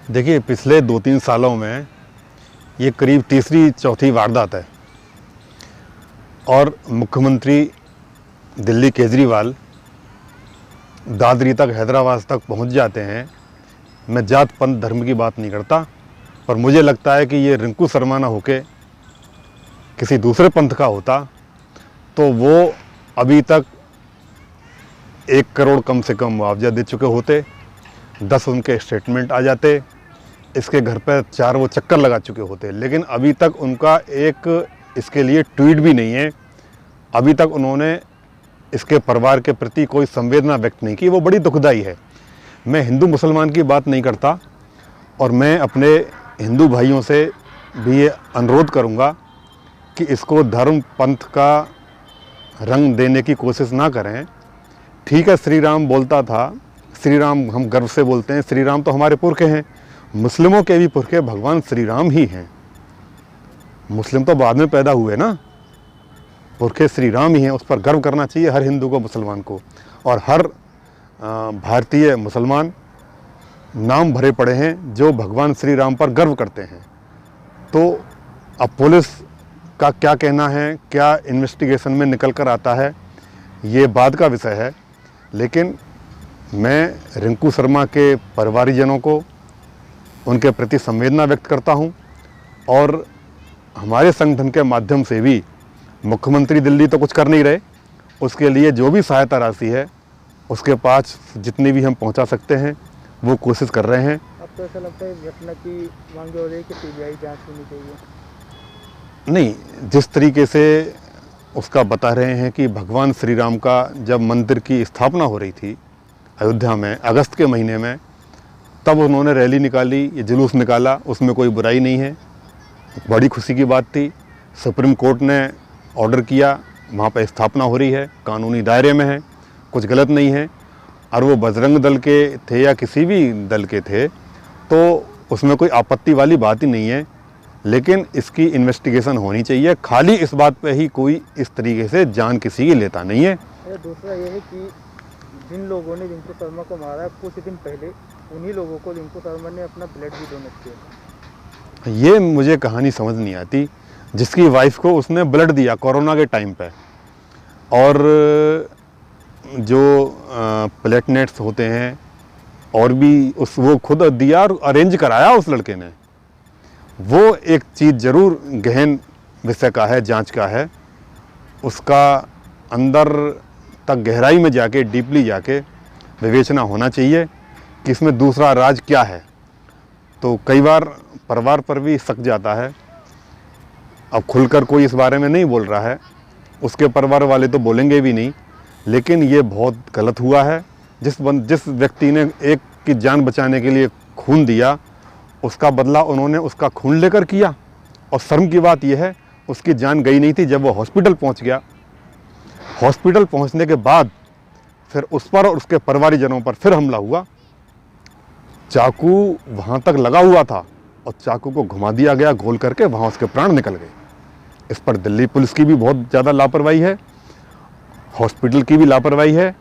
देखिए, पिछले 2-3 सालों में ये करीब तीसरी चौथी वारदात है और मुख्यमंत्री दिल्ली केजरीवाल दादरी तक, हैदराबाद तक पहुंच जाते हैं। मैं जात पंथ धर्म की बात नहीं करता, पर मुझे लगता है कि ये रिंकू शर्मा ना होके किसी दूसरे पंथ का होता तो वो अभी तक 1 करोड़ कम से कम मुआवजा दे चुके होते, 10 उनके स्टेटमेंट आ जाते, इसके घर पर 4 वो चक्कर लगा चुके होते। लेकिन अभी तक उनका एक इसके लिए ट्वीट भी नहीं है। अभी तक उन्होंने इसके परिवार के प्रति कोई संवेदना व्यक्त नहीं की। वो बड़ी दुखदाई है। मैं हिंदू मुसलमान की बात नहीं करता और मैं अपने हिंदू भाइयों से भी ये अनुरोध करूँगा कि इसको धर्म पंथ का रंग देने की कोशिश ना करें। ठीक है, श्री राम बोलता था, श्री राम हम गर्व से बोलते हैं, श्री राम तो हमारे पुरखे हैं। मुस्लिमों के भी पुरखे भगवान श्री राम ही हैं। मुस्लिम तो बाद में पैदा हुए ना, पुरखे श्री राम ही हैं। उस पर गर्व करना चाहिए हर हिंदू को, मुसलमान को। और हर भारतीय मुसलमान नाम भरे पड़े हैं जो भगवान श्री राम पर गर्व करते हैं। तो अब पुलिस का क्या कहना है, क्या इन्वेस्टिगेशन में निकल कर आता है, ये बाद का विषय है। लेकिन मैं रिंकू शर्मा के परिवारजनों को, उनके प्रति संवेदना व्यक्त करता हूं और हमारे संगठन के माध्यम से भी मुख्यमंत्री दिल्ली तो कुछ कर नहीं रहे, उसके लिए जो भी सहायता राशि है उसके पास जितनी भी हम पहुंचा सकते हैं वो कोशिश कर रहे हैं। अब तो ऐसा लगता है घटना की मांग हो रही है कि सीबीआई जांच होनी चाहिए। नहीं, जिस तरीके से उसका बता रहे हैं कि भगवान श्री राम का जब मंदिर की स्थापना हो रही थी अयोध्या में अगस्त के महीने में, तब उन्होंने रैली निकाली, ये जुलूस निकाला, उसमें कोई बुराई नहीं है, बड़ी खुशी की बात थी। सुप्रीम कोर्ट ने ऑर्डर किया, वहाँ पर स्थापना हो रही है, कानूनी दायरे में है, कुछ गलत नहीं है। और वो बजरंग दल के थे या किसी भी दल के थे तो उसमें कोई आपत्ति वाली बात ही नहीं है। लेकिन इसकी इन्वेस्टिगेशन होनी चाहिए। खाली इस बात पे ही कोई इस तरीके से जान किसी की लेता नहीं है। दूसरा ये है कि जिन लोगों ने रिंकू शर्मा को मारा, कुछ दिन पहले उन्हीं लोगों को रिंकू शर्मा ने अपना ब्लड भी डोनेट किया। ये मुझे कहानी समझ नहीं आती। जिसकी वाइफ को उसने ब्लड दिया कोरोना के टाइम पे, और जो प्लेटलेट्स होते हैं और भी वो खुद दिया और अरेंज कराया उस लड़के ने। वो एक चीज़ ज़रूर गहन विषय का है, जांच का है। उसका अंदर तक गहराई में जाके, डीपली जाके विवेचना होना चाहिए कि इसमें दूसरा राज क्या है। तो कई बार परिवार पर भी शक जाता है। अब खुलकर कोई इस बारे में नहीं बोल रहा है, उसके परिवार वाले तो बोलेंगे भी नहीं। लेकिन ये बहुत गलत हुआ है। जिस व्यक्ति ने एक की जान बचाने के लिए खून दिया, उसका बदला उन्होंने उसका खून लेकर किया। और शर्म की बात यह है, उसकी जान गई नहीं थी। जब वो हॉस्पिटल पहुंच गया, हॉस्पिटल पहुंचने के बाद फिर उस पर और उसके परिवारजनों पर फिर हमला हुआ। चाकू वहां तक लगा हुआ था और चाकू को घुमा दिया गया गोल करके, वहां उसके प्राण निकल गए। इस पर दिल्ली पुलिस की भी बहुत ज़्यादा लापरवाही है, हॉस्पिटल की भी लापरवाही है।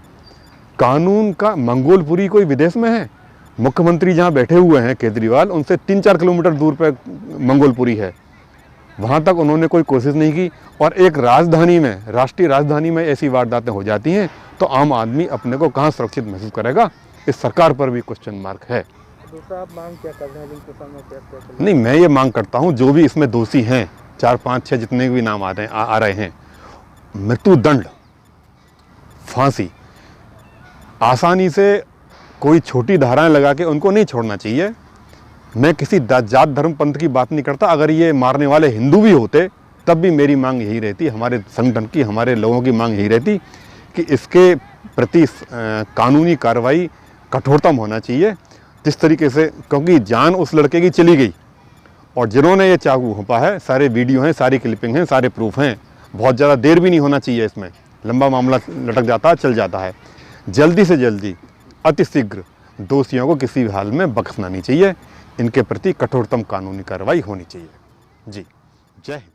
कानून का मंगोलपुरी कोई विदेश में है? मुख्यमंत्री जहां बैठे हुए हैं केजरीवाल, उनसे 3-4 किलोमीटर दूर पर मंगोलपुरी है। वहां तक उन्होंने कोई कोशिश नहीं की। और एक राजधानी में, राष्ट्रीय राजधानी में ऐसी वारदातें हो जाती हैं तो आम आदमी अपने को कहां सुरक्षित महसूस करेगा? इस सरकार पर भी क्वेश्चन मार्क है। दूसरा, आप मांग क्या कर रहे हैं? नहीं, मैं ये मांग करता हूं, जो भी इसमें दोषी हैं, 4, 5, 6 जितने भी नाम आ रहे हैं, मृत्युदंड, फांसी, आसानी से कोई छोटी धाराएं लगा के उनको नहीं छोड़ना चाहिए। मैं किसी जात धर्म पंथ की बात नहीं करता। अगर ये मारने वाले हिंदू भी होते तब भी मेरी मांग यही रहती, हमारे संगठन की, हमारे लोगों की मांग यही रहती कि इसके प्रति कानूनी कार्रवाई कठोरतम होना चाहिए। जिस तरीके से, क्योंकि जान उस लड़के की चली गई और जिन्होंने ये चाकू घोंपा है, सारे वीडियो हैं, सारी क्लिपिंग हैं, सारे प्रूफ हैं। बहुत ज़्यादा देर भी नहीं होना चाहिए, इसमें लंबा मामला लटक जाता है, चल जाता है। जल्दी से जल्दी, अतिशीघ्र दोषियों को किसी हाल में बख्शना नहीं चाहिए। इनके प्रति कठोरतम कानूनी कार्रवाई होनी चाहिए। जी, जय हिंद।